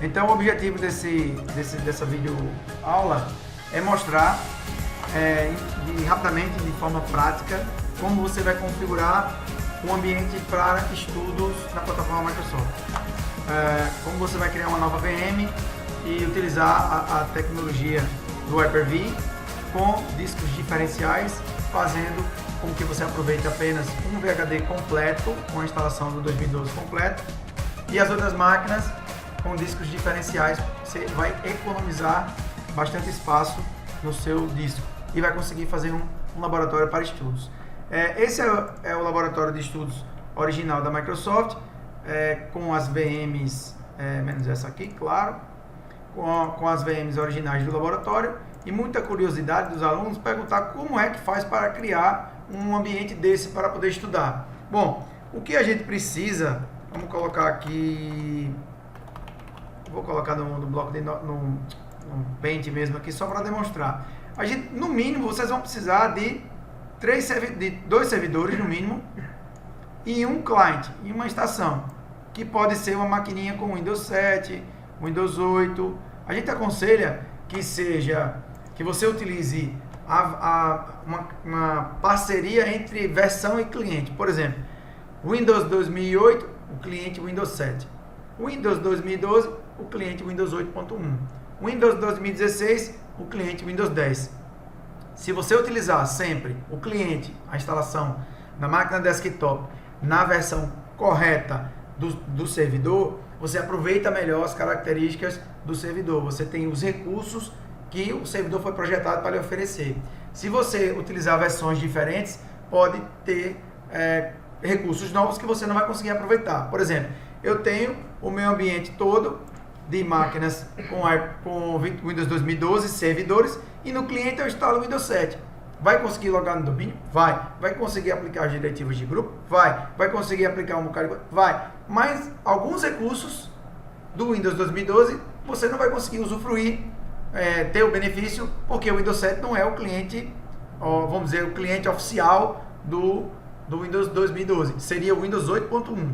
Então o objetivo dessa vídeo aula é mostrar rapidamente, de forma prática, como você vai configurar um ambiente para estudos na plataforma Microsoft. Como você vai criar uma nova VM e utilizar a tecnologia do Hyper-V com discos diferenciais, fazendo com que você aproveite apenas um VHD completo, com a instalação do 2012 completo, e as outras máquinas com discos diferenciais. Você vai economizar bastante espaço no seu disco e vai conseguir fazer um laboratório para estudos. Esse é o laboratório de estudos original da Microsoft, com as VMs, menos essa aqui, claro, com as VMs originais do laboratório, e muita curiosidade dos alunos perguntar como é que faz para criar um ambiente desse para poder estudar. Bom, o que a gente precisa, vamos colocar aqui, vou colocar no bloco no Paint mesmo aqui, só para demonstrar. A gente, no mínimo, vocês vão precisar de 2 servidores, no mínimo, e um client, e uma estação, que pode ser uma maquininha com Windows 7, Windows 8. A gente aconselha que você utilize uma parceria entre versão e cliente. Por exemplo, Windows 2008, o cliente Windows 7. Windows 2012, o cliente Windows 8.1. Windows 2016, o cliente Windows 10. Se você utilizar sempre o cliente, a instalação na máquina desktop, na versão correta do servidor, você aproveita melhor as características do servidor. Você tem os recursos que o servidor foi projetado para lhe oferecer. Se você utilizar versões diferentes, pode ter recursos novos que você não vai conseguir aproveitar. Por exemplo, eu tenho o meu ambiente todo de máquinas com Windows 2012, servidores, e no cliente eu instalo o Windows 7. Vai conseguir logar no domínio? Vai. Vai conseguir aplicar as diretivas de grupo? Vai. Vai conseguir aplicar um bocado de coisa? Vai. Mas alguns recursos do Windows 2012 você não vai conseguir usufruir, ter o benefício, porque o Windows 7 não é o cliente, vamos dizer, o cliente oficial do Windows 2012. Seria o Windows 8.1.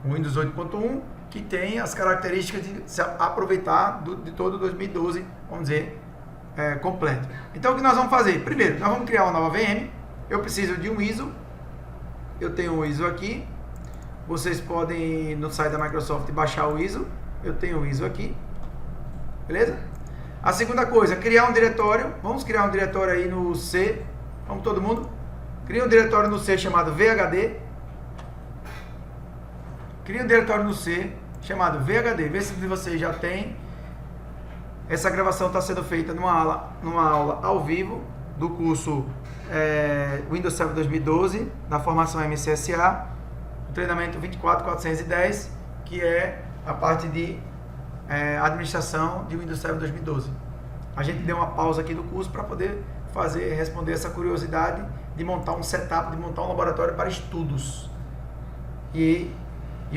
O Windows 8.1 que tem as características de se aproveitar de todo o 2012, vamos dizer, completo. Então o que nós vamos fazer? Primeiro, nós vamos criar uma nova VM. Eu preciso de um ISO. Eu tenho um ISO aqui. Vocês podem, no site da Microsoft, baixar o ISO. Eu tenho o ISO aqui. Beleza? A segunda coisa, criar um diretório. Vamos criar um diretório aí no C. Vamos todo mundo? Cria um diretório no C chamado VHD. Cria um diretório no C chamado VHD. Vê se você já tem. Essa gravação está sendo feita numa aula ao vivo do curso Windows Server 2012, da formação MCSA, o treinamento 24410, que é a parte de administração de Windows Server 2012. A gente deu uma pausa aqui do curso para poder responder essa curiosidade de montar um setup, de montar um laboratório para estudos. E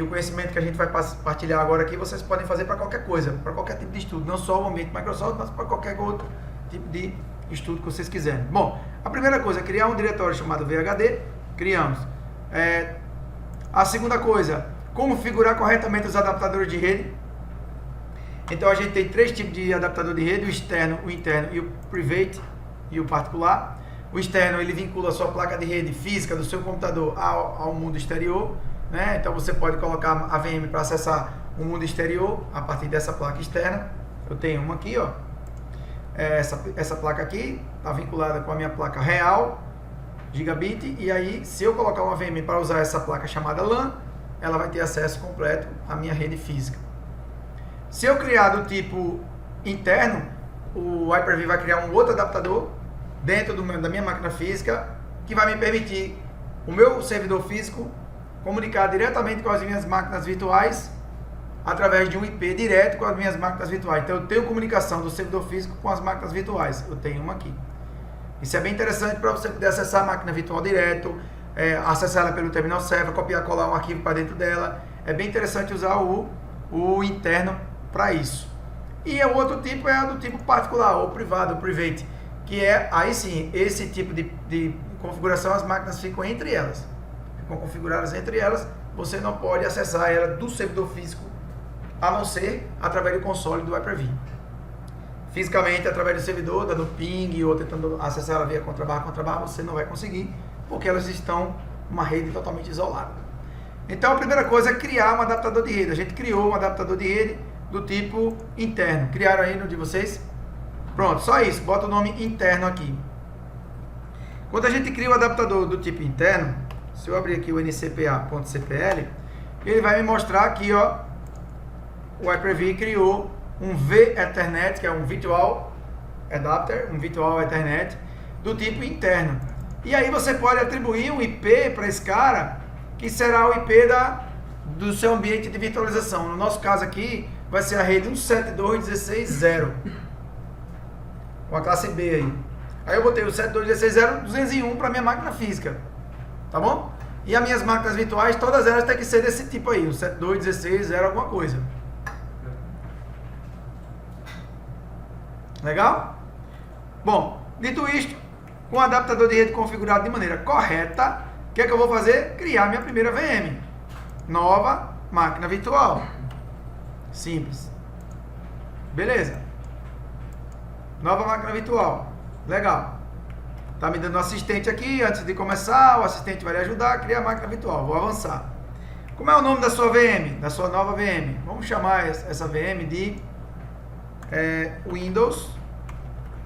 o conhecimento que a gente vai partilhar agora aqui, vocês podem fazer para qualquer coisa, para qualquer tipo de estudo, não só o ambiente Microsoft, mas para qualquer outro tipo de estudo que vocês quiserem. Bom, a primeira coisa é criar um diretório chamado VHD, criamos. A segunda coisa, configurar corretamente os adaptadores de rede. Então a gente tem 3 tipos de adaptador de rede, o externo, o interno e o private e o particular. O externo, ele vincula a sua placa de rede física do seu computador ao mundo exterior. Então você pode colocar a VM para acessar o mundo exterior a partir dessa placa externa. Eu tenho uma aqui, ó. Essa placa aqui está vinculada com a minha placa real, gigabit, e aí se eu colocar uma VM para usar essa placa chamada LAN, ela vai ter acesso completo à minha rede física. Se eu criar do tipo interno, o Hyper-V vai criar um outro adaptador dentro da minha máquina física, que vai me permitir o meu servidor físico comunicar diretamente com as minhas máquinas virtuais através de um IP direto com as minhas máquinas virtuais. Então eu tenho comunicação do servidor físico com as máquinas virtuais. Eu tenho uma aqui. Isso é bem interessante para você poder acessar a máquina virtual direto, acessar ela pelo terminal server, copiar, colar um arquivo para dentro dela. É bem interessante usar o interno para isso. E o outro tipo é do tipo particular, ou privado, ou private, que é, aí sim, esse tipo de configuração, as máquinas ficam entre elas. Ficam configuradas entre elas, você não pode acessar ela do servidor físico a não ser através do console do Hyper-V. Fisicamente, através do servidor, dando ping ou tentando acessar ela via contrabarra, você não vai conseguir, porque elas estão numa rede totalmente isolada. Então, a primeira coisa é criar um adaptador de rede. A gente criou um adaptador de rede do tipo interno. Criaram aí no de vocês? Pronto, só isso. Bota o nome interno aqui. Quando a gente cria um adaptador do tipo interno, se eu abrir aqui o ncpa.cpl, ele vai me mostrar aqui, ó, o Hyper-V criou um V-Ethernet, que é um Virtual Adapter, um Virtual Ethernet do tipo interno. E aí você pode atribuir um IP para esse cara, que será o IP do seu ambiente de virtualização. No nosso caso aqui, vai ser a rede 172.16.0, com a classe B aí. Aí eu botei o 172.16.0, 201 para minha máquina física, tá bom? E as minhas máquinas virtuais, todas elas têm que ser desse tipo aí, o 172.16.0 alguma coisa. Legal? Bom, dito isto, com o adaptador de rede configurado de maneira correta, o que é que eu vou fazer? Criar minha primeira VM. Nova máquina virtual. Simples. Beleza. Nova máquina virtual. Legal. Tá me dando um assistente aqui. Antes de começar, o assistente vai lhe ajudar a criar a máquina virtual. Vou avançar. Como é o nome da sua VM? Da sua nova VM? Vamos chamar essa VM de Windows.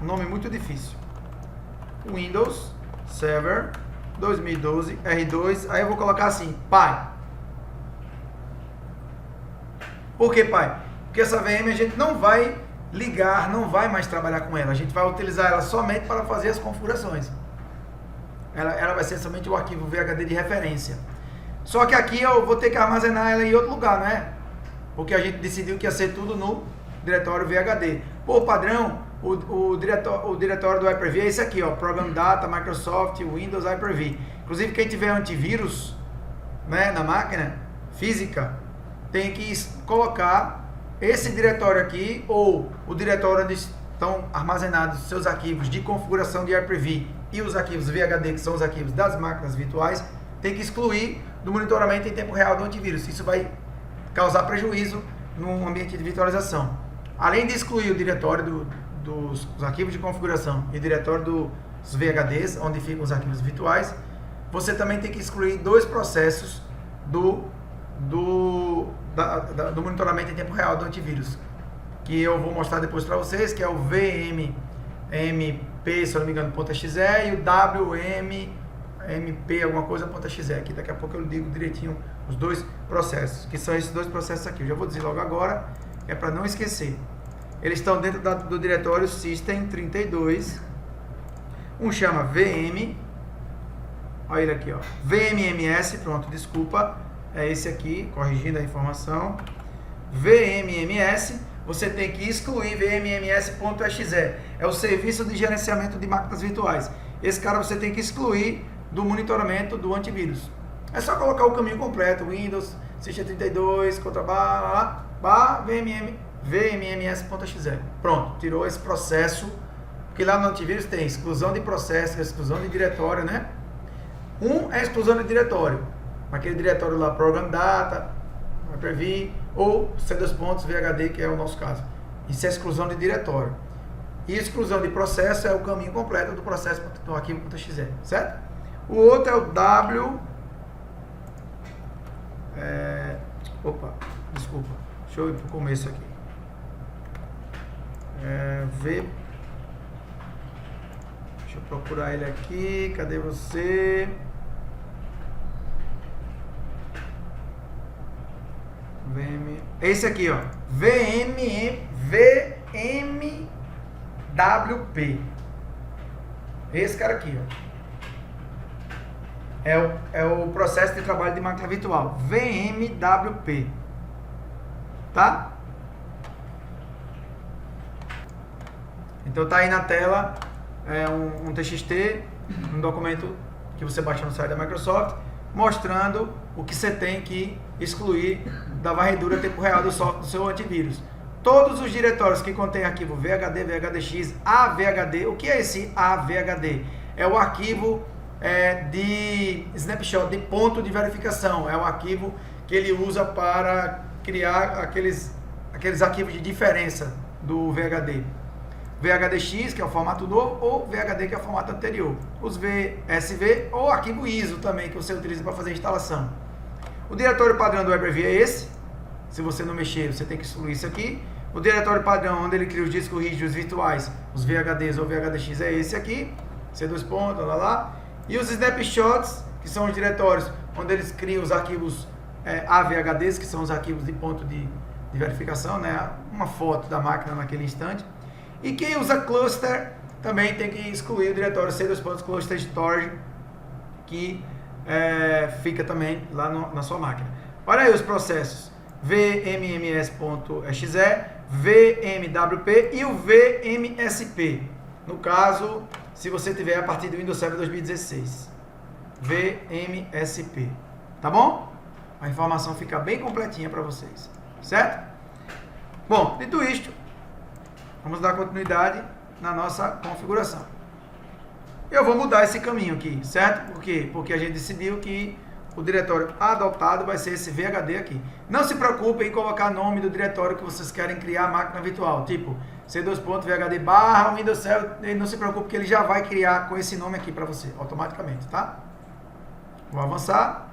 Um nome muito difícil. Windows Server 2012 R2. Aí eu vou colocar assim, pai. Por que pai? Porque essa VM a gente não vai ligar, não vai mais trabalhar com ela. A gente vai utilizar ela somente para fazer as configurações. Ela vai ser somente o arquivo VHD de referência. Só que aqui eu vou ter que armazenar ela em outro lugar, né? Porque a gente decidiu que ia ser tudo no diretório VHD. Por padrão, o diretório do Hyper-V é esse aqui, ó, Program Data, Microsoft, Windows, Hyper-V. Inclusive, quem tiver antivírus, né, na máquina física, tem que colocar esse diretório aqui, ou o diretório onde estão armazenados seus arquivos de configuração de Hyper-V e os arquivos VHD, que são os arquivos das máquinas virtuais, tem que excluir do monitoramento em tempo real do antivírus. Isso vai causar prejuízo no ambiente de virtualização. Além de excluir o diretório dos arquivos de configuração e o diretório dos VHDs, onde ficam os arquivos virtuais, você também tem que excluir dois processos do monitoramento em tempo real do antivírus, que eu vou mostrar depois para vocês, que é o VMMP, se eu não me engano, .exe, e o WMMP, alguma coisa, .exe, aqui daqui a pouco eu digo direitinho os dois processos, que são esses dois processos aqui. Eu já vou dizer logo agora, é para não esquecer. Eles estão dentro do diretório System32. Um chama VM, olha ele aqui, ó, VMMS, pronto, desculpa, é esse aqui, corrigindo a informação. VMMS, você tem que excluir VMMS.exe, é o serviço de gerenciamento de máquinas virtuais. Esse cara você tem que excluir do monitoramento do antivírus. É só colocar o caminho completo, Windows, System32, contrabarra, VMMS.exe. Pronto, tirou esse processo, porque lá no antivírus tem exclusão de processo, exclusão de diretório, né? Um é exclusão de diretório, aquele diretório lá, Program Data, Hyper-V, ou C2.VHD, que é o nosso caso. Isso é exclusão de diretório. E exclusão de processo é o caminho completo do processo do arquivo.exe, certo? O outro é o desculpa, deixa eu ir para o começo aqui. Deixa eu procurar ele aqui, cadê você? Esse aqui, ó, VMWP. Esse cara aqui, ó, é o processo de trabalho de máquina virtual, VMWP, tá? Então tá aí na tela, um TXT, um documento que você baixa no site da Microsoft, mostrando o que você tem que excluir da varredura tempo real do seu antivírus. Todos os diretórios que contêm arquivo VHD, VHDX, AVHD. O que é esse AVHD? É o arquivo de snapshot, de ponto de verificação. É o arquivo que ele usa para criar aqueles aqueles arquivos de diferença do VHD. VHDX, que é o formato novo, ou VHD, que é o formato anterior. Os VSV ou arquivo ISO também, que você utiliza para fazer a instalação. O diretório padrão do Hyper-V é esse. Se você não mexer, você tem que excluir isso aqui. O diretório padrão, onde ele cria os discos rígidos virtuais, os VHDs ou VHDX, é esse aqui. C2 pontos, lá. E os snapshots, que são os diretórios onde eles criam os arquivos AVHDs, que são os arquivos de ponto de verificação, né? Uma foto da máquina naquele instante. E quem usa cluster também tem que excluir o diretório C2 pontos cluster storage, que fica também lá na sua máquina. Olha aí os processos: vmms.exe, vmwp e o vmsp. No caso, se você tiver a partir do Windows Server 2016, vmsp. Tá bom? A informação fica bem completinha para vocês, certo? Bom, dito isto, vamos dar continuidade na nossa configuração. Eu vou mudar esse caminho aqui, certo? Por quê? Porque a gente decidiu que o diretório adotado vai ser esse VHD aqui. Não se preocupem em colocar nome do diretório que vocês querem criar a máquina virtual, tipo C2.VHD / Windows Server. Não se preocupe que ele já vai criar com esse nome aqui para você, automaticamente, tá? Vou avançar.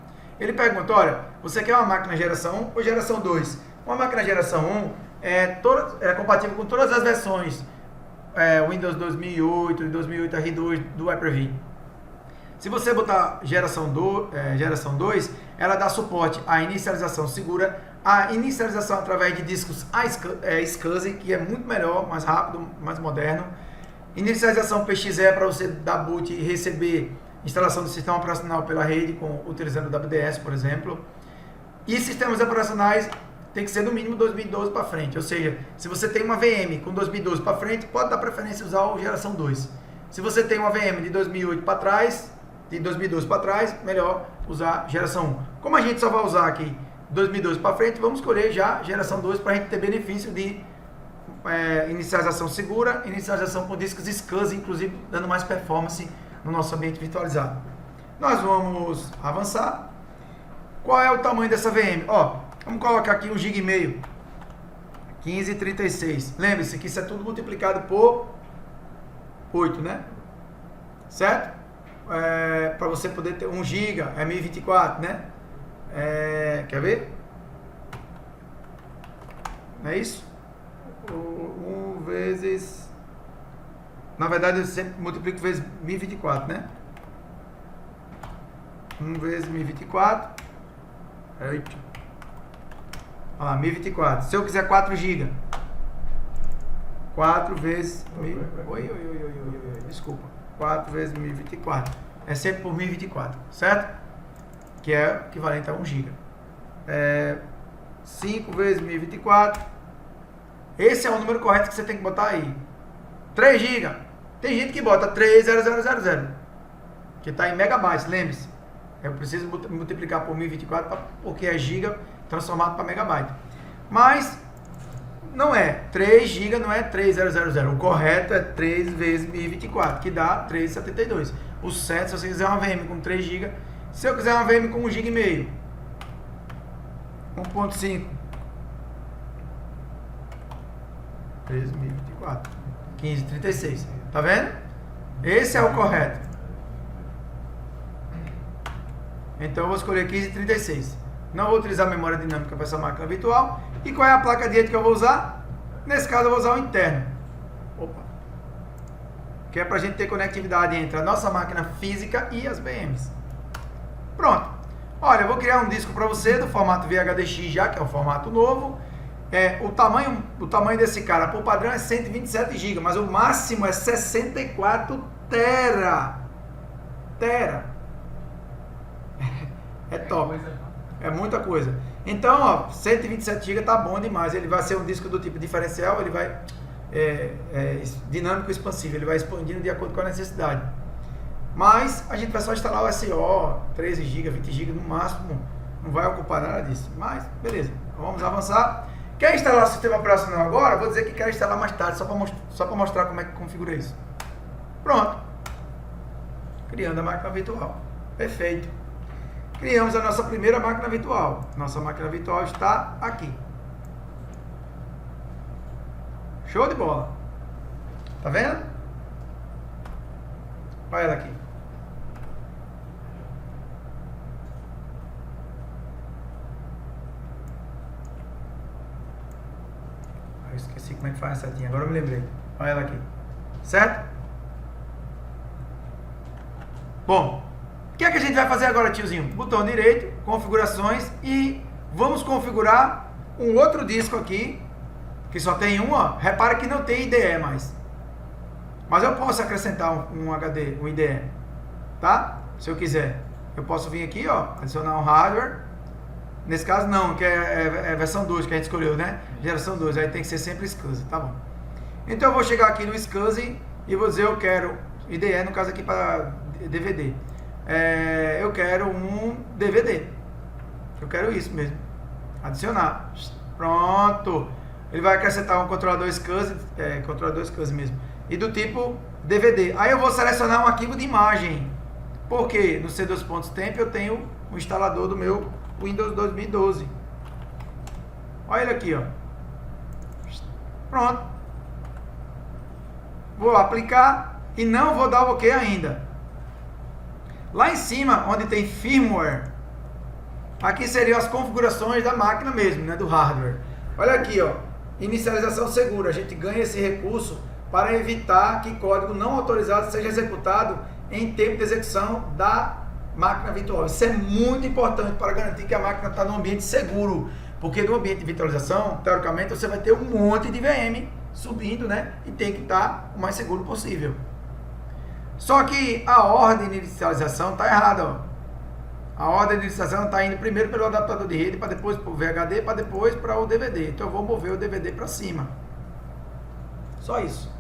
Ele pergunta, olha, você quer uma máquina geração 1 ou geração 2? Uma máquina geração 1 é compatível com todas as versões Windows 2008 e 2008 R2 do Hyper-V. Se você botar geração 2, ela dá suporte à inicialização segura, à inicialização através de discos SCSI, que é muito melhor, mais rápido, mais moderno. Inicialização PXE para você dar boot e receber instalação do sistema operacional pela rede, utilizando o WDS, por exemplo. E sistemas operacionais tem que ser no mínimo 2012 para frente. Ou seja, se você tem uma VM com 2012 para frente, pode dar preferência usar o geração 2. Se você tem uma VM de 2008 para trás, de 2012 para trás, melhor usar geração 1. Como a gente só vai usar aqui 2012 para frente, vamos escolher já geração 2 para a gente ter benefício de inicialização segura, inicialização com discos SCSI, inclusive dando mais performance no nosso ambiente virtualizado. Nós vamos avançar. Qual é o tamanho dessa VM? Vamos colocar aqui 1,5 GB, 1536. Lembre-se que isso é tudo multiplicado por 8, né? Certo? Para você poder ter 1 GB, é 1024, né? Quer ver? Não é isso? 1 vezes... Na verdade, eu sempre multiplico vezes 1024, né? 1 vezes 1024. Eita. Olha lá, 1024. Se eu quiser 4 GB. 4 vezes... Desculpa. 4 vezes 1024. É sempre por 1024, certo? Que é equivalente a 1 GB. 5 vezes 1024. Esse é o número correto que você tem que botar aí. 3 GB. Tem gente que bota 30000. Que está em megabytes, lembre-se. Eu preciso multiplicar por 1024 porque é giga transformado para megabyte. Mas não é 3 GB, não é 3000. O correto é 3 vezes 1024, que dá 372. O certo, se você quiser uma VM com 3 GB, se eu quiser uma VM com 1,5 GB, 1.5, 3.024, 1536. Tá vendo? Esse é o correto. Então eu vou escolher 1536. Não vou utilizar memória dinâmica para essa máquina virtual. E qual é a placa de rede que eu vou usar? Nesse caso eu vou usar o interno. Que é para a gente ter conectividade entre a nossa máquina física e as VMs. Pronto. Olha, eu vou criar um disco para você do formato VHDX já, que é o formato novo. O tamanho desse cara, por padrão, é 127 GB, mas o máximo é 64 tera. É top. É muita coisa. Então, 127 GB tá bom demais. Ele vai ser um disco do tipo diferencial, ele vai dinâmico expansivo, ele vai expandindo de acordo com a necessidade. Mas a gente vai só instalar o SO, 13 GB, 20 GB no máximo, não vai ocupar nada disso. Mas, beleza, vamos avançar. Quer instalar o sistema operacional agora? Vou dizer que quero instalar mais tarde, só para mostrar como é que configura isso. Pronto. Criando a máquina virtual. Perfeito. Criamos a nossa primeira máquina virtual. Nossa máquina virtual está aqui. Show de bola. Tá vendo? Olha ela aqui. Eu esqueci como é que faz a setinha. Agora eu me lembrei. Olha ela aqui. Certo? Bom, o que é que a gente vai fazer agora, tiozinho? Botão direito, configurações e vamos configurar um outro disco aqui, que só tem um, ó. Repara que não tem IDE mais. Mas eu posso acrescentar um HD, um IDE, tá? Se eu quiser. Eu posso vir aqui, ó, adicionar um hardware. Nesse caso não, que é versão 2 que a gente escolheu, né? Geração 2, aí tem que ser sempre SCSI, tá bom. Então eu vou chegar aqui no SCSI e vou dizer eu quero, IDE no caso aqui para DVD. Eu quero um DVD. Eu quero isso mesmo. Adicionar. Pronto. Ele vai acrescentar um controlador SCSI, controlador SCSI mesmo. E do tipo DVD. Aí eu vou selecionar um arquivo de imagem. Porque no C2.temp eu tenho o instalador do meu Windows 2012. Olha ele aqui, ó. Pronto. Vou aplicar e não vou dar o OK ainda. Lá em cima, onde tem firmware, aqui seriam as configurações da máquina mesmo, né, do hardware. Olha aqui, ó. Inicialização segura. A gente ganha esse recurso para evitar que código não autorizado seja executado em tempo de execução da máquina virtual. Isso é muito importante para garantir que a máquina está no ambiente seguro, porque no ambiente de virtualização, teoricamente, você vai ter um monte de VM subindo, né? E tem que estar o mais seguro possível. Só que a ordem de inicialização está errada, ó. A ordem de inicialização está indo primeiro pelo adaptador de rede, para depois para o VHD, para depois para o DVD. Então eu vou mover o DVD para cima. Só isso.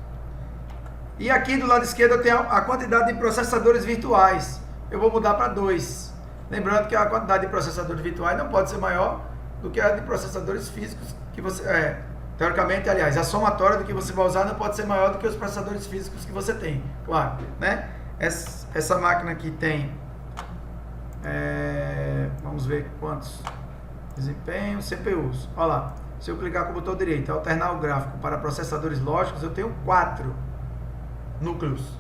E aqui do lado esquerdo eu tenho a quantidade de processadores virtuais. Eu vou mudar para 2. Lembrando que a quantidade de processadores virtuais não pode ser maior do que a de processadores físicos que você... teoricamente, aliás, a somatória do que você vai usar não pode ser maior do que os processadores físicos que você tem. Claro, né? Essa máquina aqui tem... vamos ver quantos desempenho, CPUs. Olha lá, se eu clicar com o botão direito, alternar o gráfico para processadores lógicos, eu tenho 4 núcleos.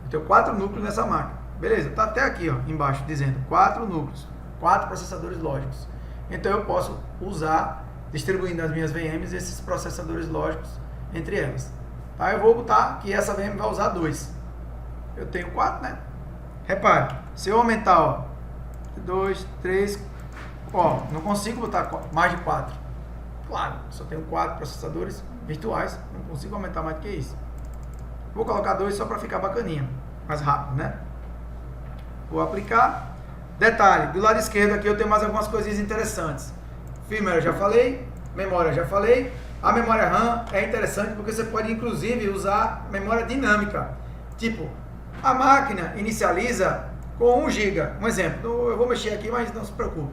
Eu tenho 4 núcleos nessa máquina. Beleza, tá até aqui, ó, embaixo, dizendo 4 núcleos, 4 processadores lógicos. Então eu posso usar, distribuindo nas minhas VMs, esses processadores lógicos entre elas. Tá? Eu vou botar que essa VM vai usar 2. Eu tenho 4, né? Repare, se eu aumentar, ó, 2, 3, ó, não consigo botar mais de 4. Claro, só tenho 4 processadores virtuais, não consigo aumentar mais do que isso. Vou colocar 2 só para ficar bacaninha, mais rápido, né? Vou aplicar. Detalhe, do lado esquerdo aqui eu tenho mais algumas coisinhas interessantes. Firmware eu já falei, memória eu já falei. A memória RAM é interessante porque você pode inclusive usar memória dinâmica. Tipo, a máquina inicializa com 1 GB. Um exemplo, eu vou mexer aqui, mas não se preocupe.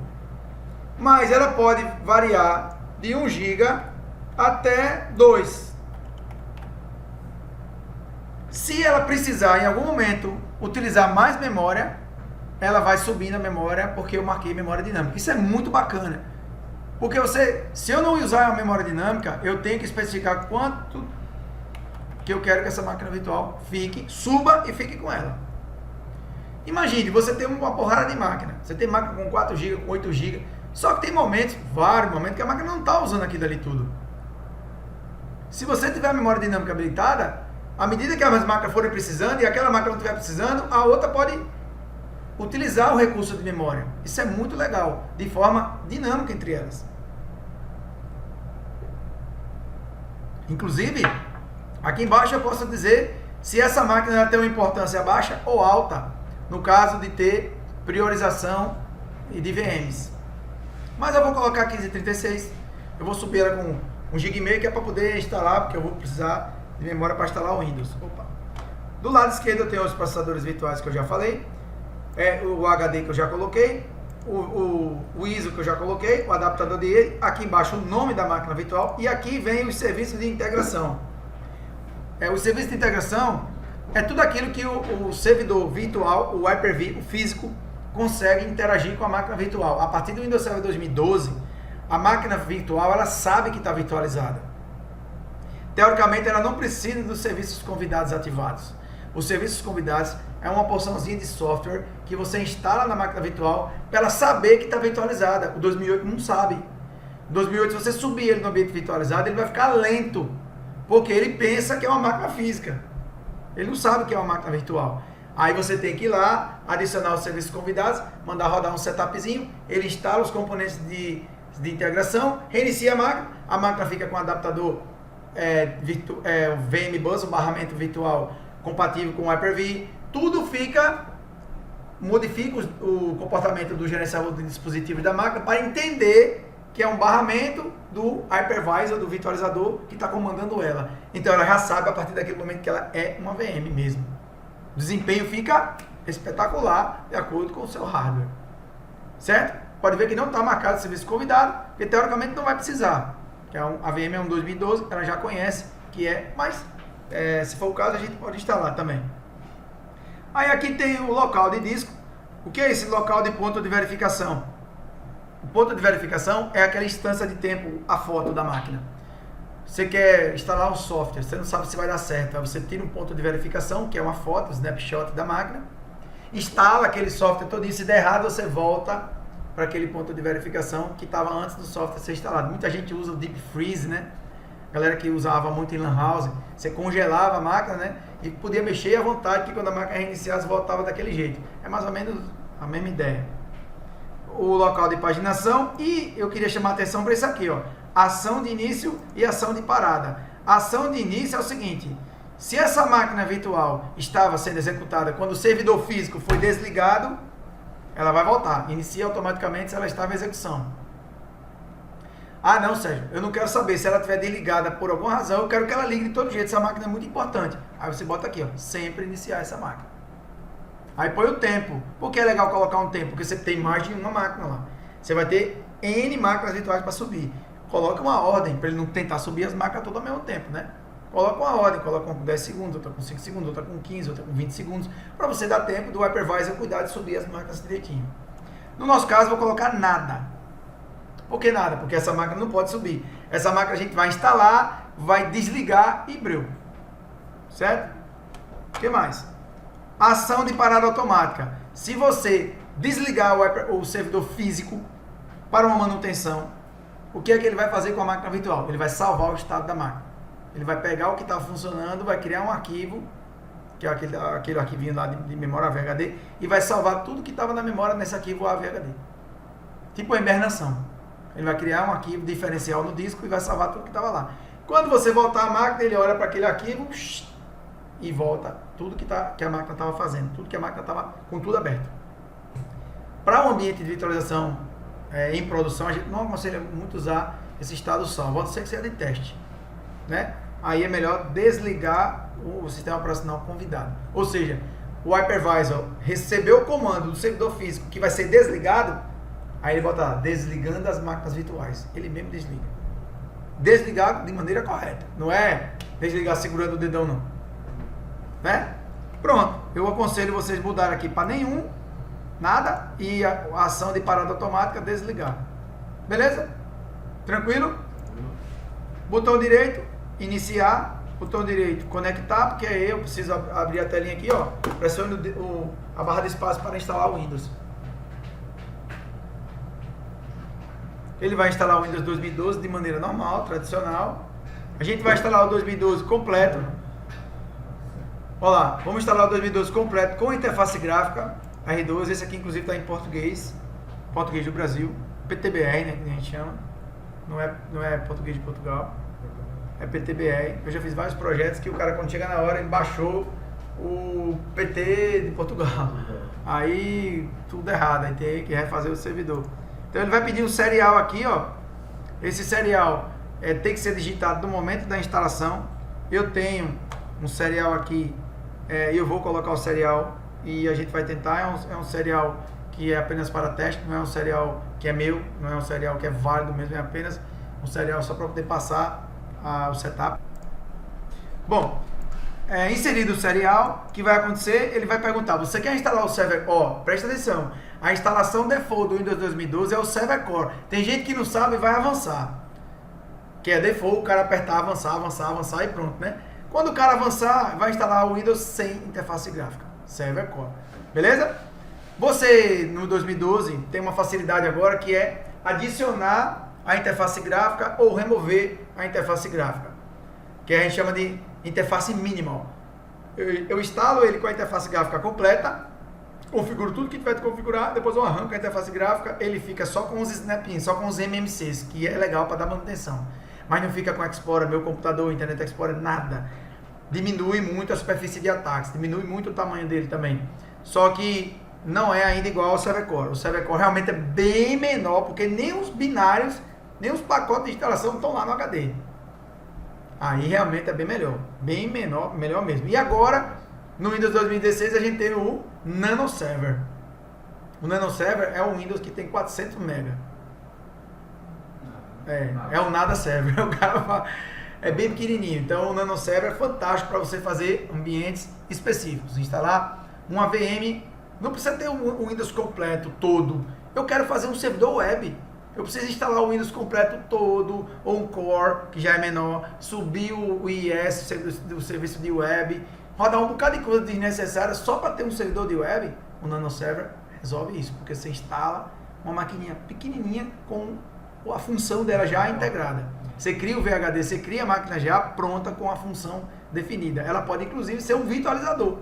Mas ela pode variar de 1 GB até 2. Se ela precisar em algum momento utilizar mais memória, ela vai subir na memória porque eu marquei memória dinâmica. Isso é muito bacana. Porque se eu não usar a memória dinâmica, eu tenho que especificar quanto que eu quero que essa máquina virtual fique, suba e fique com ela. Imagine, você tem uma porrada de máquina. Você tem máquina com 4 GB, com 8 GB. Só que tem momentos, vários momentos, que a máquina não está usando aquilo ali tudo. Se você tiver a memória dinâmica habilitada, à medida que as máquinas forem precisando e aquela máquina não estiver precisando, a outra pode utilizar o recurso de memória. Isso é muito legal, de forma dinâmica entre elas. Inclusive, aqui embaixo eu posso dizer se essa máquina tem uma importância baixa ou alta, no caso de ter priorização de VMs. Mas eu vou colocar 1536, eu vou subir ela com 1,5 GB, que é para poder instalar, porque eu vou precisar de memória para instalar o Windows. Opa. Do lado esquerdo eu tenho os processadores virtuais que eu já falei, o HD que eu já coloquei, o ISO que eu já coloquei, o adaptador de rede, aqui embaixo o nome da máquina virtual e aqui vem os serviços de integração. O serviço de integração é tudo aquilo que o servidor virtual, o Hyper-V, o físico, consegue interagir com a máquina virtual. A partir do Windows Server 2012, a máquina virtual ela sabe que está virtualizada. Teoricamente, ela não precisa dos serviços convidados ativados. Os serviços convidados é uma porçãozinha de software que você instala na máquina virtual para ela saber que está virtualizada. O 2008 não sabe. O 2008, se você subir ele no ambiente virtualizado, ele vai ficar lento, porque ele pensa que é uma máquina física. Ele não sabe que é uma máquina virtual. Aí você tem que ir lá, adicionar os serviços convidados, mandar rodar um setupzinho, ele instala os componentes de integração, reinicia a máquina fica com o adaptador VM Bus, um barramento virtual compatível com o Hyper-V, tudo modifica o comportamento do gerenciador de dispositivos da máquina para entender que é um barramento do hypervisor, do virtualizador que está comandando ela. Então ela já sabe a partir daquele momento que ela é uma VM mesmo. O desempenho fica espetacular de acordo com o seu hardware. Certo? Pode ver que não está marcado o serviço convidado, porque teoricamente não vai precisar. A VM é um 2012, ela já conhece que é, mas se for o caso a gente pode instalar também. Aí aqui tem o local de disco. O que é esse local de ponto de verificação? O ponto de verificação é aquela instância de tempo, a foto da máquina. Você quer instalar um software, você não sabe se vai dar certo. Aí você tira um ponto de verificação, que é uma foto, um snapshot da máquina, instala aquele software todinho, se der errado você volta para aquele ponto de verificação que estava antes do software ser instalado. Muita gente usa o Deep Freeze, né? Galera que usava muito em Lan House, você congelava a máquina, né? E podia mexer à vontade, que quando a máquina reiniciasse voltava daquele jeito. É mais ou menos a mesma ideia. O local de paginação, e eu queria chamar a atenção para isso aqui, ó. Ação de início e ação de parada. A ação de início é o seguinte: se essa máquina virtual estava sendo executada quando o servidor físico foi desligado, ela vai voltar, inicia automaticamente se ela estava em execução. Ah não, Sérgio, eu não quero saber, se ela estiver desligada por alguma razão, eu quero que ela ligue de todo jeito, essa máquina é muito importante. Aí você bota aqui, ó, sempre iniciar essa máquina. Aí põe o tempo. Por que é legal colocar um tempo? Porque você tem mais de uma máquina lá. Você vai ter N máquinas virtuais para subir. Coloca uma ordem, para ele não tentar subir as máquinas todas ao mesmo tempo, né? Coloca uma ordem, coloca com 10 segundos, outra com 5 segundos, outra com 15, outra com 20 segundos, para você dar tempo do hypervisor cuidar de subir as máquinas direitinho. No nosso caso, eu vou colocar nada. Por que nada? Porque essa máquina não pode subir. Essa máquina a gente vai instalar, vai desligar e breu. Certo? O que mais? Ação de parada automática. Se você desligar o servidor físico para uma manutenção, o que é que ele vai fazer com a máquina virtual? Ele vai salvar o estado da máquina. Ele vai pegar o que está funcionando, vai criar um arquivo, que é aquele arquivinho lá de memória VHD, e vai salvar tudo que estava na memória nesse arquivo AVHD. Tipo a hibernação. Ele vai criar um arquivo diferencial no disco e vai salvar tudo que estava lá. Quando você voltar a máquina, ele olha para aquele arquivo e volta tudo que a máquina estava fazendo, tudo que a máquina estava com tudo aberto. Para um ambiente de virtualização em produção, a gente não aconselha muito usar esse estado salvo, a não ser que seja de teste, né? Aí é melhor desligar o sistema operacional convidado. Ou seja, o hypervisor recebeu o comando do servidor físico que vai ser desligado, aí ele bota lá, desligando as máquinas virtuais. Ele mesmo desliga. Desligar de maneira correta. Não é desligar segurando o dedão, não. Né? Pronto. Eu aconselho vocês mudarem aqui para nenhum, nada, e a ação de parada automática desligar. Beleza? Tranquilo? Botão direito, iniciar. Botão direito, conectar, porque aí eu preciso abrir a telinha aqui, ó. Pressione a barra de espaço para instalar o Windows. Ele vai instalar o Windows 2012 de maneira normal, tradicional. A gente vai instalar o 2012 completo. Olha lá, vamos instalar o 2012 completo com interface gráfica R2. Esse aqui inclusive está em português do Brasil, PTBR, né, que a gente chama. Não é português de Portugal, é PTBR. Eu já fiz vários projetos que o cara, quando chega na hora, ele baixou o PT de Portugal. Aí tudo errado, aí tem que refazer o servidor. Então ele vai pedir um serial aqui, ó. Esse serial tem que ser digitado no momento da instalação. Eu tenho um serial aqui, eu vou colocar o serial e a gente vai tentar. É um serial que é apenas para teste, não é um serial que é meu, não é um serial que é válido mesmo, é apenas um serial só para poder passar o setup. Bom, inserido o serial, o que vai acontecer? Ele vai perguntar, você quer instalar o server? Presta atenção, a instalação default do Windows 2012 é o server core. Tem gente que não sabe e vai avançar. que é default, o cara apertar, avançar e pronto, né? Quando o cara avançar, vai instalar o Windows sem interface gráfica, Server Core, beleza? Você, no 2012, tem uma facilidade agora que é adicionar a interface gráfica ou remover a interface gráfica, que a gente chama de interface minimal. Eu instalo ele com a interface gráfica completa, configuro tudo que tiver de configurar, depois eu arranco a interface gráfica, ele fica só com os snap-ins, só com os MMCs, que é legal para dar manutenção. Mas não fica com Explorer, meu computador, Internet Explorer, nada. Diminui muito a superfície de ataques, diminui muito o tamanho dele também. Só que não é ainda igual ao Server Core. O Server Core realmente é bem menor, porque nem os binários, nem os pacotes de instalação estão lá no HD. Aí realmente é bem melhor, bem menor, melhor mesmo. E agora, no Windows 2016, a gente tem o Nano Server. O Nano Server é um Windows que tem 400 MB. É um nada server. O cara fala, é bem pequenininho. Então o Nano Server é fantástico para você fazer ambientes específicos. Instalar uma VM, não precisa ter o Windows completo todo. Eu quero fazer um servidor web. Eu preciso instalar o Windows completo todo, ou um Core, que já é menor, subir o IIS, o serviço de web, rodar um bocado de coisa desnecessária só para ter um servidor de web. O Nano Server resolve isso, porque você instala uma maquininha pequenininha com a função dela já integrada. Você cria o VHD, você cria a máquina já pronta com a função definida. Ela pode inclusive ser um virtualizador.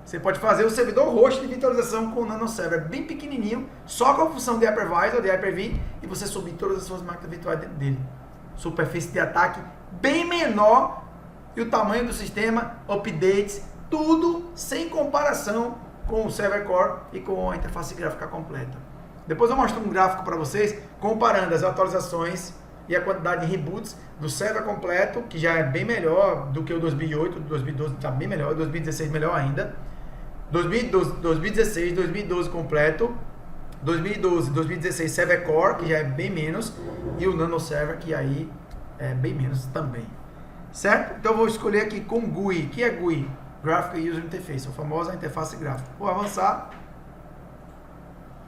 Você pode fazer o servidor host de virtualização com o Nano Server bem pequenininho, só com a função de Hypervisor, de Hyper-V, e você subir todas as suas máquinas virtuais dentro dele. Superfície de ataque bem menor e o tamanho do sistema, updates, tudo sem comparação com o Server Core e com a interface gráfica completa. Depois eu mostro um gráfico para vocês comparando as atualizações e a quantidade de reboots do server completo, que já é bem melhor do que o 2008, 2012 está bem melhor, 2016 melhor ainda. 2016, 2012 completo, 2012, 2016 Server Core, que já é bem menos, e o Nano Server, que aí é bem menos também. Certo? Então eu vou escolher aqui com GUI. O que é GUI? Graphical User Interface, a famosa interface gráfica. Vou avançar,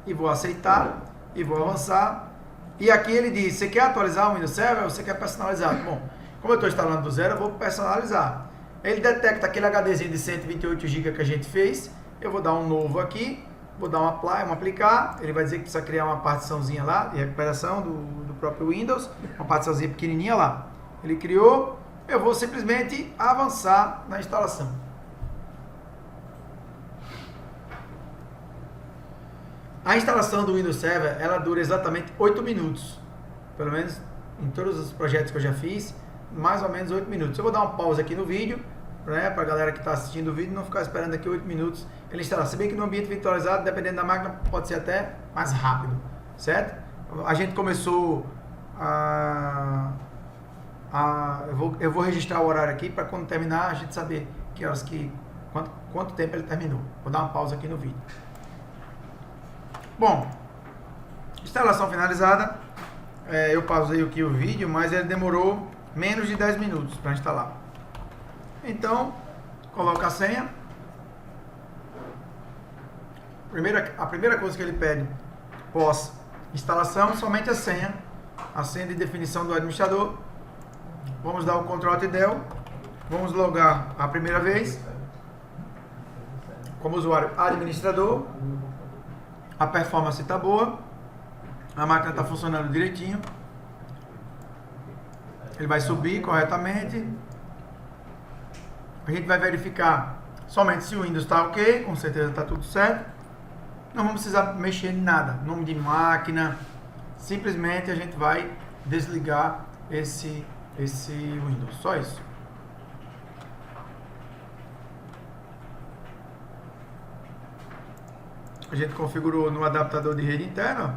e vou aceitar, e vou avançar. E aqui ele diz, você quer atualizar o Windows Server ou você quer personalizar? Bom, como eu estou instalando do zero, eu vou personalizar. Ele detecta aquele HDzinho de 128 GB que a gente fez. Eu vou dar um novo aqui, vou dar um apply, um aplicar. Ele vai dizer que precisa criar uma partiçãozinha lá de recuperação do próprio Windows, uma partiçãozinha pequenininha lá. Ele criou, eu vou simplesmente avançar na instalação. A instalação do Windows Server, ela dura exatamente 8 minutos. Pelo menos em todos os projetos que eu já fiz, mais ou menos 8 minutos. Eu vou dar uma pausa aqui no vídeo, né, para a galera que está assistindo o vídeo não ficar esperando aqui 8 minutos ele instalar. Se bem que no ambiente virtualizado, dependendo da máquina, pode ser até mais rápido, certo? A gente começou eu vou registrar o horário aqui para quando terminar a gente saber que horas quanto tempo ele terminou. Vou dar uma pausa aqui no vídeo. Bom, instalação finalizada. Eu pausei aqui o vídeo, mas ele demorou menos de 10 minutos para instalar. Então, coloca a senha. A primeira coisa que ele pede pós instalação, somente a senha de definição do administrador. Vamos dar o Ctrl Alt Del. Vamos logar a primeira vez como usuário administrador. A performance está boa, a máquina está funcionando direitinho, ele vai subir corretamente, a gente vai verificar somente se o Windows está ok, com certeza está tudo certo, não vamos precisar mexer em nada, nome de máquina, simplesmente a gente vai desligar esse Windows, só isso. A gente configurou no adaptador de rede interna,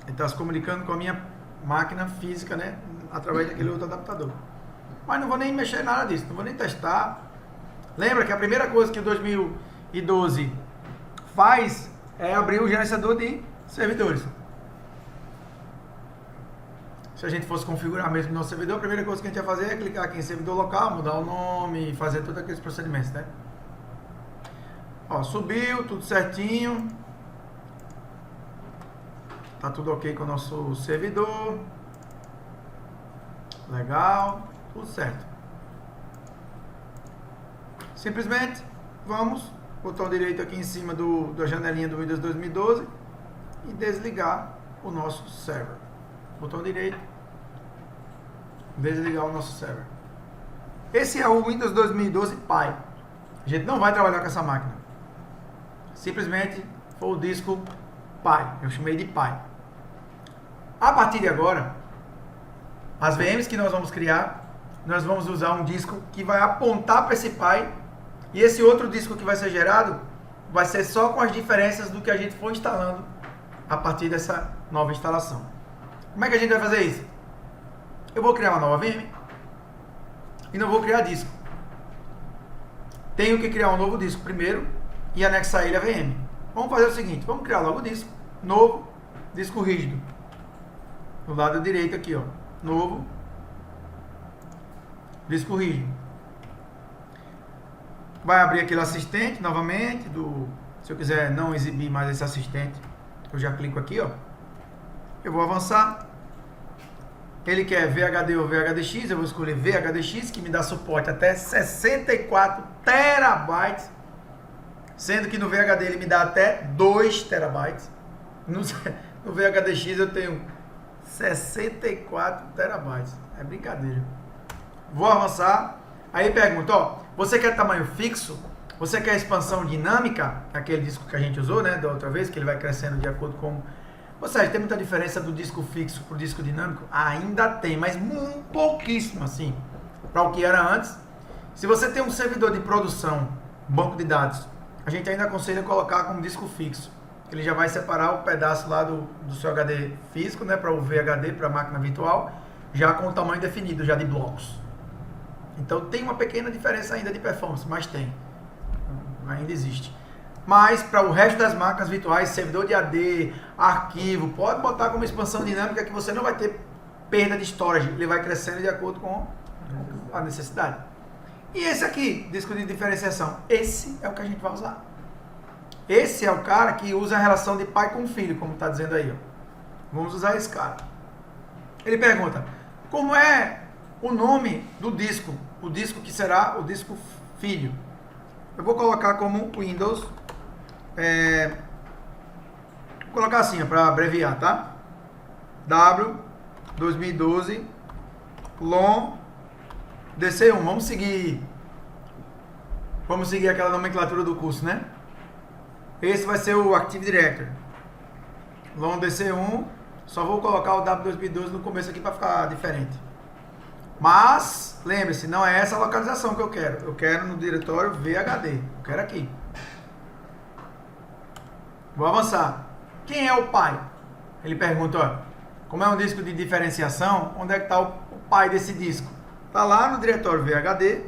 ele está se comunicando com a minha máquina física, né, através daquele outro adaptador. Mas não vou nem mexer em nada disso, não vou nem testar. Lembra que a primeira coisa que o 2012 faz é abrir o gerenciador de servidores. Se a gente fosse configurar mesmo no nosso servidor, a primeira coisa que a gente ia fazer é clicar aqui em servidor local, mudar o nome e fazer todos aqueles procedimentos, né? Ó, subiu, tudo certinho. Tá tudo ok com o nosso servidor. Legal, tudo certo. Simplesmente vamos, botão direito aqui em cima da janelinha do Windows 2012 e desligar o nosso server. Botão direito, desligar o nosso server. Esse é o Windows 2012 Pi. A gente não vai trabalhar com essa máquina. Simplesmente foi o disco Pi. Eu chamei de Pi. A partir de agora, as VMs que nós vamos criar, nós vamos usar um disco que vai apontar para esse Pi. E esse outro disco que vai ser gerado vai ser só com as diferenças do que a gente for instalando a partir dessa nova instalação. Como é que a gente vai fazer isso? Eu vou criar uma nova VM e não vou criar disco. Tenho que criar um novo disco primeiro e anexar ele à VM. Vamos fazer o seguinte, vamos criar logo o disco, novo, disco rígido. Do lado direito aqui, ó, novo, disco rígido. Vai abrir aquele assistente novamente, se eu quiser não exibir mais esse assistente, eu já clico aqui, ó. Eu vou avançar. Ele quer VHD ou VHDX, eu vou escolher VHDX, que me dá suporte até 64 terabytes, sendo que no VHD ele me dá até 2 terabytes. No VHDX eu tenho 64 terabytes. É brincadeira. Vou avançar. Aí pergunta, ó, você quer tamanho fixo? Você quer expansão dinâmica? Aquele disco que a gente usou, né, da outra vez, que ele vai crescendo de acordo com... Ou seja, tem muita diferença do disco fixo para o disco dinâmico? Ainda tem, mas pouquíssimo, assim, para o que era antes. Se você tem um servidor de produção, banco de dados, a gente ainda aconselha colocar como disco fixo. Ele já vai separar o pedaço lá do seu HD físico, né, para o VHD, para a máquina virtual, já com o tamanho definido, já de blocos. Então tem uma pequena diferença ainda de performance, mas tem. Ainda existe. Mas para o resto das máquinas virtuais, servidor de AD, arquivo, pode botar como expansão dinâmica que você não vai ter perda de storage. Ele vai crescendo de acordo com a necessidade. E esse aqui, disco de diferenciação, esse é o que a gente vai usar. Esse é o cara que usa a relação de pai com filho, como está dizendo aí, ó. Vamos usar esse cara. Ele pergunta, como é o nome do disco? O disco que será o disco filho. Eu vou colocar como Windows. Vou colocar assim, para abreviar, tá? W 2012 LON DC1. Vamos seguir aquela nomenclatura do curso, né? Esse vai ser o Active Directory. LON DC1. Só vou colocar o W 2012 no começo aqui para ficar diferente. Mas, lembre-se, não é essa a localização que eu quero. Eu quero no diretório VHD. Eu quero aqui. Vou avançar. Quem é o pai? Ele pergunta, ó, como é um disco de diferenciação, onde é que está o pai desse disco? Está lá no diretório VHD,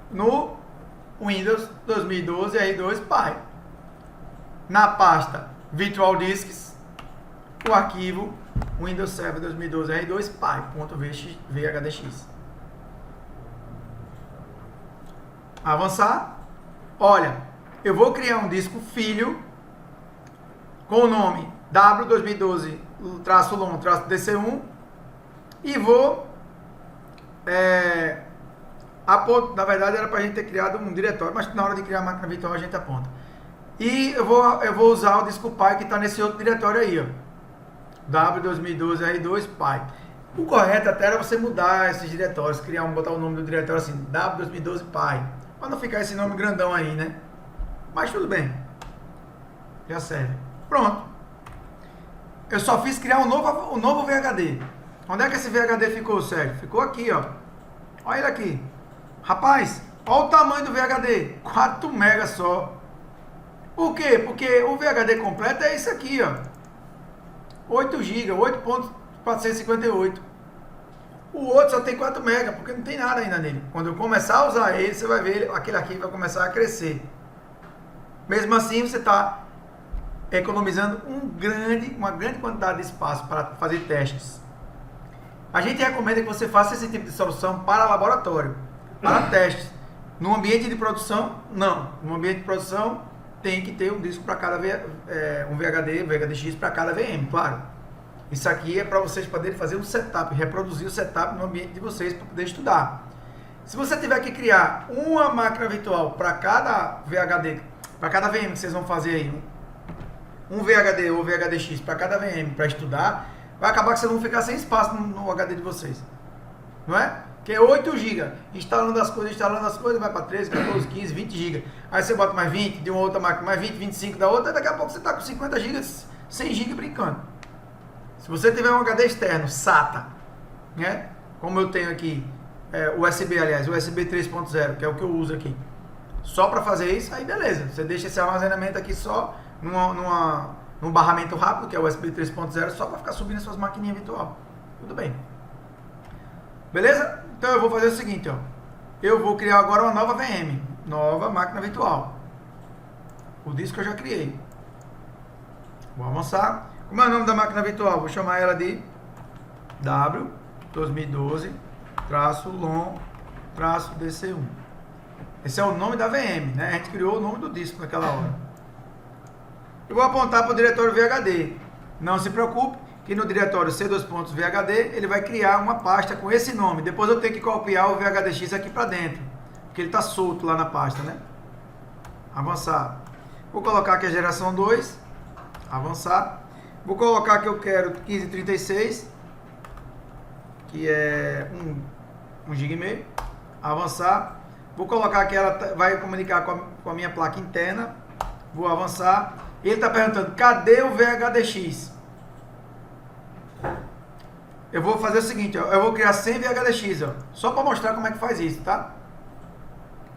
no Windows 2012 R2 Pi. Na pasta Virtual Disks, o arquivo Windows Server 2012 R2 Pi.vhdx. Avançar. Olha, eu vou criar um disco filho com o nome W2012-LON-DC1 e vou na verdade era para a gente ter criado um diretório, mas na hora de criar a máquina virtual a gente aponta. E eu vou usar o disco Pi que está nesse outro diretório aí, ó. W2012R2 Pi. O correto até era você mudar esses diretórios, botar o nome do diretório assim, W2012 Pi, para não ficar esse nome grandão aí, né? Mas tudo bem, já serve. Pronto. Eu só fiz criar um novo VHD. Onde é que esse VHD ficou, Sérgio? Ficou aqui, ó. Olha ele aqui. Rapaz, olha o tamanho do VHD. 4 MB só. Por quê? Porque o VHD completo é esse aqui, ó. 8 GB, 8.458. O outro só tem 4 MB, porque não tem nada ainda nele. Quando eu começar a usar ele, você vai ver aquele arquivo vai começar a crescer. Mesmo assim, você está economizando uma grande quantidade de espaço para fazer testes. A gente recomenda que você faça esse tipo de solução para laboratório, para testes. No ambiente de produção, não. No ambiente de produção, tem que ter um disco para cada um VHD, VHDX para cada VM, claro. Isso aqui é para vocês poderem fazer um setup, reproduzir o setup no ambiente de vocês para poder estudar. Se você tiver que criar uma máquina virtual para cada VHD, para cada VM que vocês vão fazer aí, um VHD ou VHDX para cada VM para estudar, vai acabar que vocês vão ficar sem espaço no HD de vocês. Não é? Que é 8 GB. Instalando as coisas, vai para 13, 14, 15, 20 GB. Aí você bota mais 20 de uma outra máquina, mais 20, 25 da outra, daqui a pouco você está com 50 GB, 100 GB brincando. Se você tiver um HD externo, SATA, né? Como eu tenho aqui, USB 3.0, que é o que eu uso aqui, só para fazer isso, aí beleza. Você deixa esse armazenamento aqui só num barramento rápido, que é o USB 3.0, só para ficar subindo as suas maquininhas virtual. Tudo bem. Beleza? Então eu vou fazer o seguinte, ó. Eu vou criar agora uma nova VM, nova máquina virtual. O disco eu já criei. Vou avançar. Como é o nome da máquina virtual? Vou chamar ela de W2012-LON-DC1. Esse é o nome da VM, né? A gente criou o nome do disco naquela hora. Eu vou apontar para o diretório VHD. Não se preocupe que no diretório C2.VHD ele vai criar uma pasta com esse nome. Depois eu tenho que copiar o VHDX aqui para dentro, porque ele está solto lá na pasta, né? Avançar. Vou colocar aqui a geração 2. Avançar. Vou colocar que eu quero 1536, que é 1,5 GB. Avançar. Vou colocar que ela vai comunicar com a minha placa interna. Vou avançar. Ele está perguntando, cadê o VHDX? Eu vou fazer o seguinte, ó, eu vou criar 100 VHDX, ó, só para mostrar como é que faz isso, tá?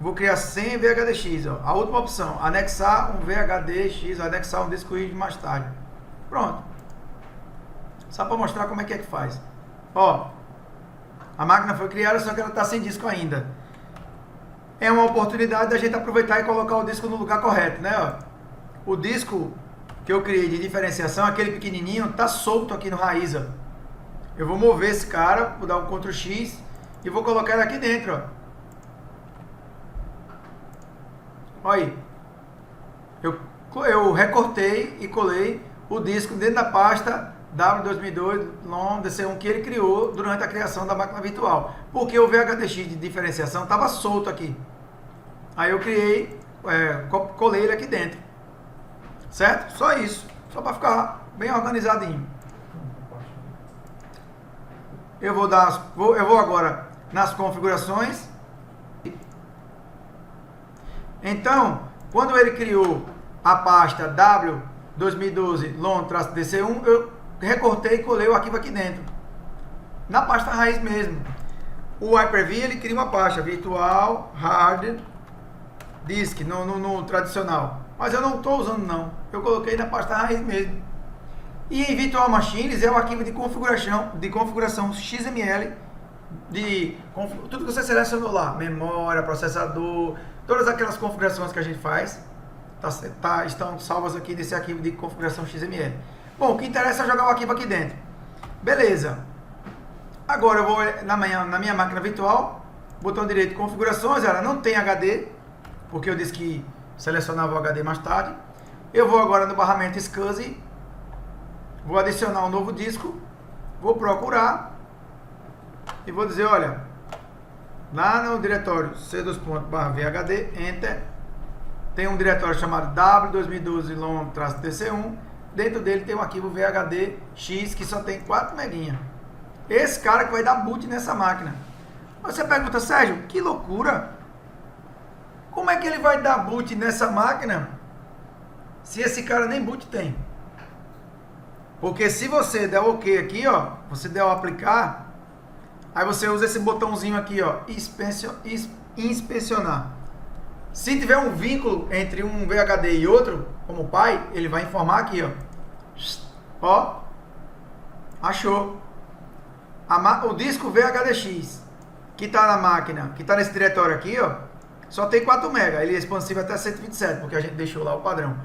Vou criar 100 VHDX, ó, a última opção, anexar um VHDX, anexar um disco rígido mais tarde. Pronto. Só para mostrar como é que faz. Ó, a máquina foi criada, só que ela está sem disco ainda. É uma oportunidade da gente aproveitar e colocar o disco no lugar correto, né? Ó, o disco que eu criei de diferenciação, aquele pequenininho, tá solto aqui no raiz, ó. Eu vou mover esse cara, vou dar um Ctrl X e vou colocar ele aqui dentro, ó. Olha aí. Eu recortei e colei o disco dentro da pasta W2002-LON-DC1 que ele criou durante a criação da máquina virtual. Porque o VHDX de diferenciação estava solto aqui. Aí eu criei, colei ele aqui dentro. Certo? Só isso. Só para ficar bem organizadinho. Eu vou agora nas configurações. Então, quando ele criou a pasta W2012-LON-DC1, eu recortei e colei o arquivo aqui dentro. Na pasta raiz mesmo. O Hyper-V, ele cria uma pasta Virtual Hard Disk, no tradicional. Mas eu não estou usando não. Eu coloquei na pasta raiz mesmo. E em Virtual Machines é o arquivo de configuração XML tudo que você selecionou lá, memória, processador, todas aquelas configurações que a gente faz estão salvas aqui nesse arquivo de configuração XML. Bom, o que interessa é jogar o arquivo aqui dentro. Beleza. Agora eu vou na minha máquina virtual, botão direito configurações, ela não tem HD, porque eu disse que selecionava o HD mais tarde. Eu vou agora no barramento SCSI, vou adicionar um novo disco, vou procurar e vou dizer, olha, lá no diretório c2.vhd, enter, tem um diretório chamado w2012-LON-DC1, dentro dele tem um arquivo VHDX que só tem 4 meguinhas. Esse cara que vai dar boot nessa máquina. Você pergunta, Sérgio, que loucura! Como é que ele vai dar boot nessa máquina se esse cara nem boot tem? Porque se você der OK aqui, ó, você der o aplicar, aí você usa esse botãozinho aqui, ó, inspecionar. Se tiver um vínculo entre um VHD e outro, como o pai, ele vai informar aqui, ó. Ó, achou. O disco VHDX que está na máquina, que está nesse diretório aqui, ó, só tem 4 MB. Ele é expansível até 127, porque a gente deixou lá o padrão.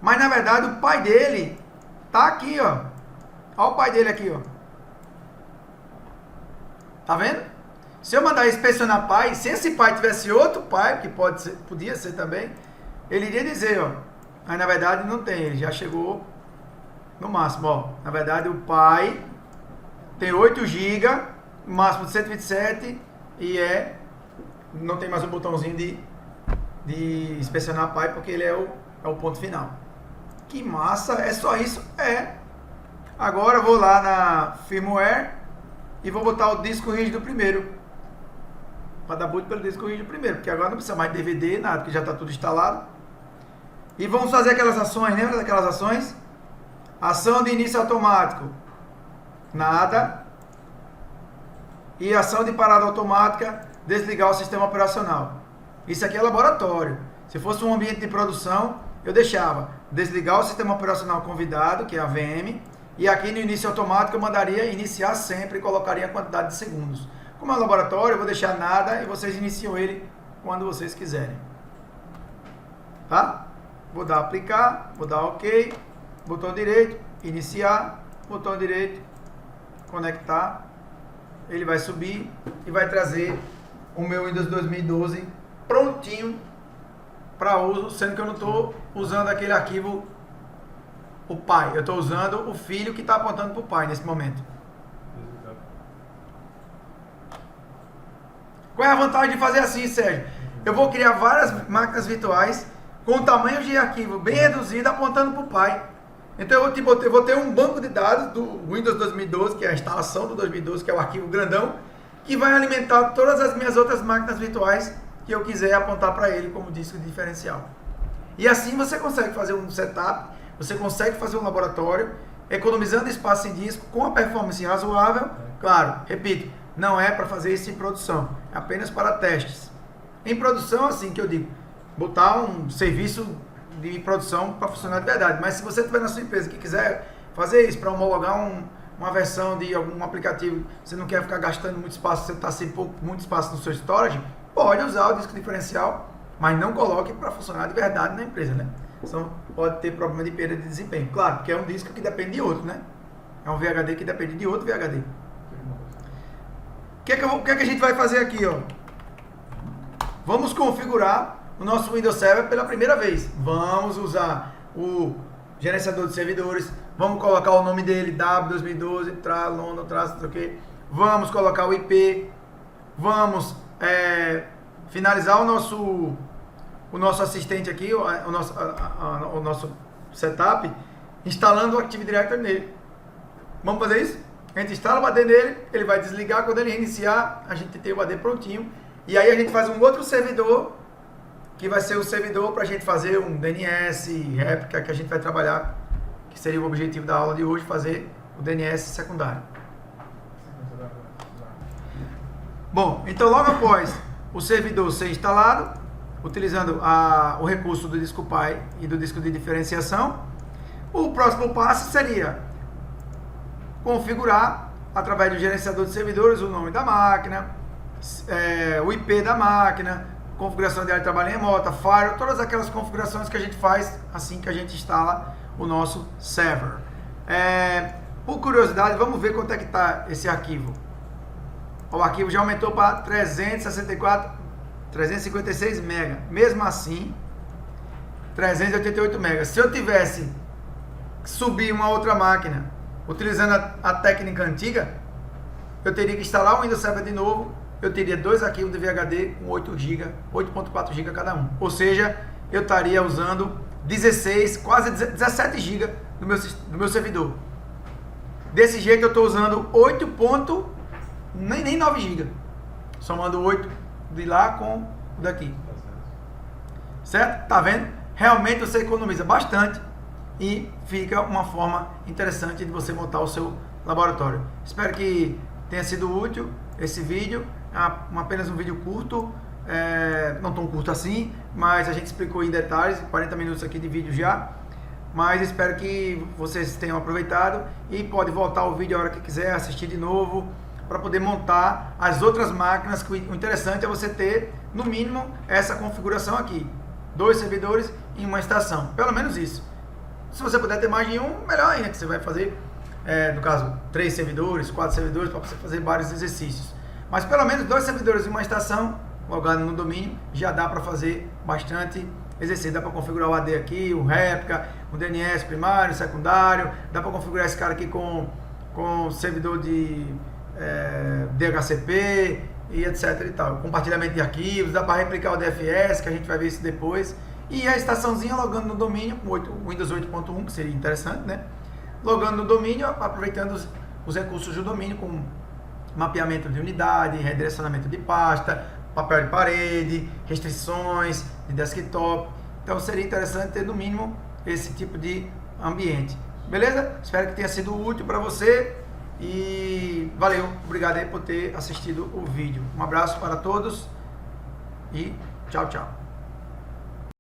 Mas na verdade o pai dele tá aqui, ó. Olha o pai dele aqui, ó. Tá vendo? Se eu mandar inspecionar pai, se esse pai tivesse outro pai, que podia ser também, ele iria dizer, ó. Mas na verdade não tem, ele já chegou no máximo, ó. Na verdade, o Pi tem 8 GB, máximo de 127 e não tem mais o botãozinho de inspecionar Pi, porque ele é o ponto final. Que massa, é só isso? É. Agora eu vou lá na firmware e vou botar o disco rígido primeiro. Para dar boot pelo disco rígido primeiro, porque agora não precisa mais de DVD, nada, porque já está tudo instalado. E vamos fazer aquelas ações, lembra daquelas ações? Ação de início automático, nada. E ação de parada automática, desligar o sistema operacional. Isso aqui é laboratório. Se fosse um ambiente de produção, eu deixava desligar o sistema operacional convidado, que é a VM, e aqui no início automático eu mandaria iniciar sempre e colocaria a quantidade de segundos. Como é um laboratório, eu vou deixar nada e vocês iniciam ele quando vocês quiserem. Tá? Vou dar aplicar, vou dar OK, botão direito, iniciar, botão direito, conectar. Ele vai subir e vai trazer o meu Windows 2012 prontinho para uso, sendo que eu não estou usando aquele arquivo, o pai. Eu estou usando o filho que está apontando para o pai nesse momento. Qual é a vantagem de fazer assim, Sérgio? Eu vou criar várias máquinas virtuais com tamanho de arquivo bem reduzido apontando para o pai. Então eu vou ter um banco de dados do Windows 2012, que é a instalação do 2012, que é o arquivo grandão, que vai alimentar todas as minhas outras máquinas virtuais que eu quiser apontar para ele como disco de diferencial. E assim você consegue fazer um setup, você consegue fazer um laboratório, economizando espaço em disco, com a performance razoável. Claro, repito, não é para fazer isso em produção, é apenas para testes. Em produção, assim que eu digo, botar um serviço de produção para funcionar de verdade. Mas se você tiver na sua empresa que quiser fazer isso para homologar uma versão de algum aplicativo, você não quer ficar gastando muito espaço, você está sem muito espaço no seu storage, pode usar o disco diferencial, mas não coloque para funcionar de verdade na empresa, né? Senão pode ter problema de perda de desempenho. Claro, porque é um disco que depende de outro, né? É um VHD que depende de outro VHD. O que é que a gente vai fazer aqui, ó? Vamos configurar o nosso Windows Server pela primeira vez. Vamos usar o gerenciador de servidores. Vamos colocar o nome dele, W2012, London, vamos colocar o IP. Vamos finalizar o nosso assistente aqui, o nosso setup, instalando o Active Directory nele. Vamos fazer isso? A gente instala o AD nele, ele vai desligar. Quando ele reiniciar, a gente tem o AD prontinho. E aí a gente faz um outro servidor, que vai ser o servidor para a gente fazer um DNS, réplica, que a gente vai trabalhar, que seria o objetivo da aula de hoje, fazer o DNS secundário. Bom, então logo após o servidor ser instalado, utilizando o recurso do disco Pi e do disco de diferenciação, o próximo passo seria configurar, através do gerenciador de servidores, o nome da máquina, o IP da máquina, configuração de área de trabalho remota, firewall, todas aquelas configurações que a gente faz assim que a gente instala o nosso server. Por curiosidade, vamos ver quanto é que está esse arquivo. O arquivo já aumentou para 356 MB. Mesmo assim, 388 MB. Se eu tivesse que subir uma outra máquina utilizando a técnica antiga, eu teria que instalar o Windows Server de novo. Eu teria dois arquivos de VHD com 8 GB, 8.4 GB cada um. Ou seja, eu estaria usando 16, quase 17 GB do meu servidor. Desse jeito eu estou usando 8. Nem 9 GB. Somando 8 de lá com o daqui. Certo? Tá vendo? Realmente você economiza bastante e fica uma forma interessante de você montar o seu laboratório. Espero que tenha sido útil esse vídeo. Apenas um vídeo curto, não tão curto assim, mas a gente explicou em detalhes, 40 minutos aqui de vídeo já. Mas espero que vocês tenham aproveitado e pode voltar o vídeo a hora que quiser, assistir de novo, para poder montar as outras máquinas. O interessante é você ter, no mínimo, essa configuração aqui. 2 servidores em uma estação, pelo menos isso. Se você puder ter mais de um, melhor ainda, que você vai fazer, no caso, 3 servidores, 4 servidores, para você fazer vários exercícios. Mas pelo menos 2 servidores em uma estação, logado no domínio, já dá para fazer bastante exercício. Dá para configurar o AD aqui, o réplica, o DNS primário, secundário. Dá para configurar esse cara aqui com servidor de DHCP e etc e tal. Compartilhamento de arquivos, dá para replicar o DFS, que a gente vai ver isso depois. E a estaçãozinha logando no domínio, com Windows 8.1, que seria interessante, né? Logando no domínio, aproveitando os recursos do domínio, com mapeamento de unidade, redirecionamento de pasta, papel de parede, restrições de desktop. Então seria interessante ter no mínimo esse tipo de ambiente. Beleza? Espero que tenha sido útil para você e valeu, obrigado aí por ter assistido o vídeo. Um abraço para todos e tchau, tchau.